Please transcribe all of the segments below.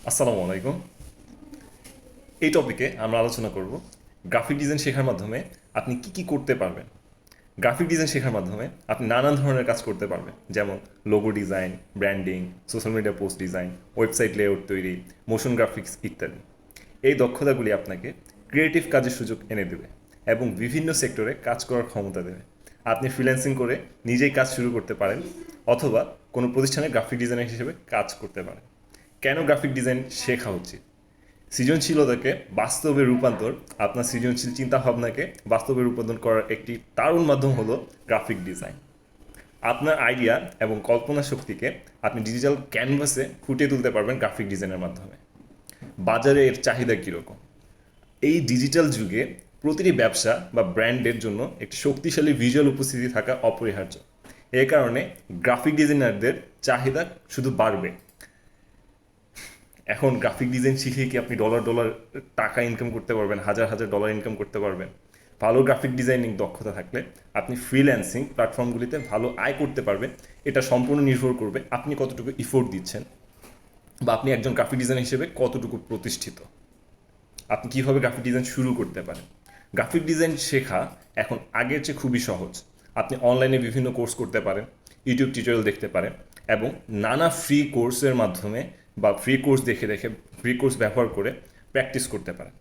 আসসালামু আলাইকুম। এই টপিকে আমরা আলোচনা করব গ্রাফিক ডিজাইন শেখার মাধ্যমে আপনি কি কি করতে পারবেন। গ্রাফিক ডিজাইন শেখার মাধ্যমে আপনি নানান ধরনের কাজ করতে পারবেন, যেমন logo design, branding, social media post design, website layout তৈরি, মোশন গ্রাফিক্স ইত্যাদি। এই দক্ষতাগুলি আপনাকে ক্রিয়েটিভ কাজের সুযোগ এনে দেবে এবং বিভিন্ন সেক্টরে কাজ করার ক্ষমতা দেবে। আপনি ফ্রিল্যান্সিং করে নিজেই কাজ শুরু করতে পারেন, অথবা কোনো প্রতিষ্ঠানে গ্রাফিক ডিজাইনার হিসেবে কাজ করতে পারেন। কেন গ্রাফিক ডিজাইন শেখা উচিত? সৃজনশীলতাকে বাস্তবে রূপান্তর, আপনার সৃজনশীল চিন্তাভাবনাকে বাস্তবে রূপান্তর করার একটি দারুণ মাধ্যম হলো গ্রাফিক ডিজাইন। আপনার আইডিয়া এবং কল্পনা শক্তিকে আপনি ডিজিটাল ক্যানভাসে ফুটিয়ে তুলতে পারবেন গ্রাফিক ডিজাইনের মাধ্যমে। বাজারে এর চাহিদা কীরকম? এই ডিজিটাল যুগে প্রতিটি ব্যবসা বা ব্র্যান্ডের জন্য একটি শক্তিশালী ভিজুয়াল উপস্থিতি থাকা অপরিহার্য। এ কারণে গ্রাফিক ডিজাইনারদের চাহিদা শুধু বাড়বে। এখন গ্রাফিক ডিজাইন শিখে কি আপনি ডলার ডলার টাকা ইনকাম করতে পারবেন, হাজার হাজার ডলার ইনকাম করতে পারবেন? ভালো গ্রাফিক ডিজাইনিং দক্ষতা থাকলে আপনি ফ্রিল্যান্সিং প্ল্যাটফর্মগুলিতে ভালো আয় করতে পারবেন। এটা সম্পূর্ণ নির্ভর করবে আপনি কতটুকু ইফোর্ট দিচ্ছেন, বা আপনি একজন গ্রাফিক ডিজাইনার হিসেবে কতটুকু প্রতিষ্ঠিত। আপনি কীভাবে গ্রাফিক ডিজাইন শুরু করতে পারেন? গ্রাফিক ডিজাইন শেখা এখন আগের চেয়ে খুবই সহজ। আপনি অনলাইনে বিভিন্ন কোর্স করতে পারেন, ইউটিউব টিউটোরিয়াল দেখতে পারেন, এবং নানা ফ্রি কোর্সের মাধ্যমে বা ফ্রি কোর্স দেখে দেখে ফ্রি কোর্স ব্যবহার করে প্র্যাকটিস করতে পারেন।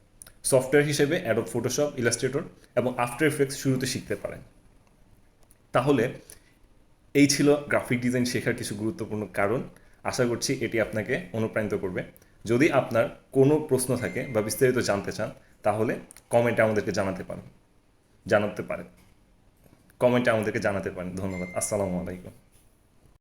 সফটওয়্যার হিসেবে অ্যাডোব ফটোশপ, ইলাস্ট্রেটর এবং আফটার এফেক্টস শুরুতে শিখতে পারেন। তাহলে এই ছিল গ্রাফিক ডিজাইন শেখার কিছু গুরুত্বপূর্ণ কারণ। আশা করছি এটি আপনাকে অনুপ্রাণিত করবে। যদি আপনার কোনো প্রশ্ন থাকে বা বিস্তারিত জানতে চান, তাহলে কমেন্টে আমাদেরকে জানাতে পারেন। কমেন্টে আমাদেরকে জানাতে পারেন। ধন্যবাদ। আসসালামু আলাইকুম।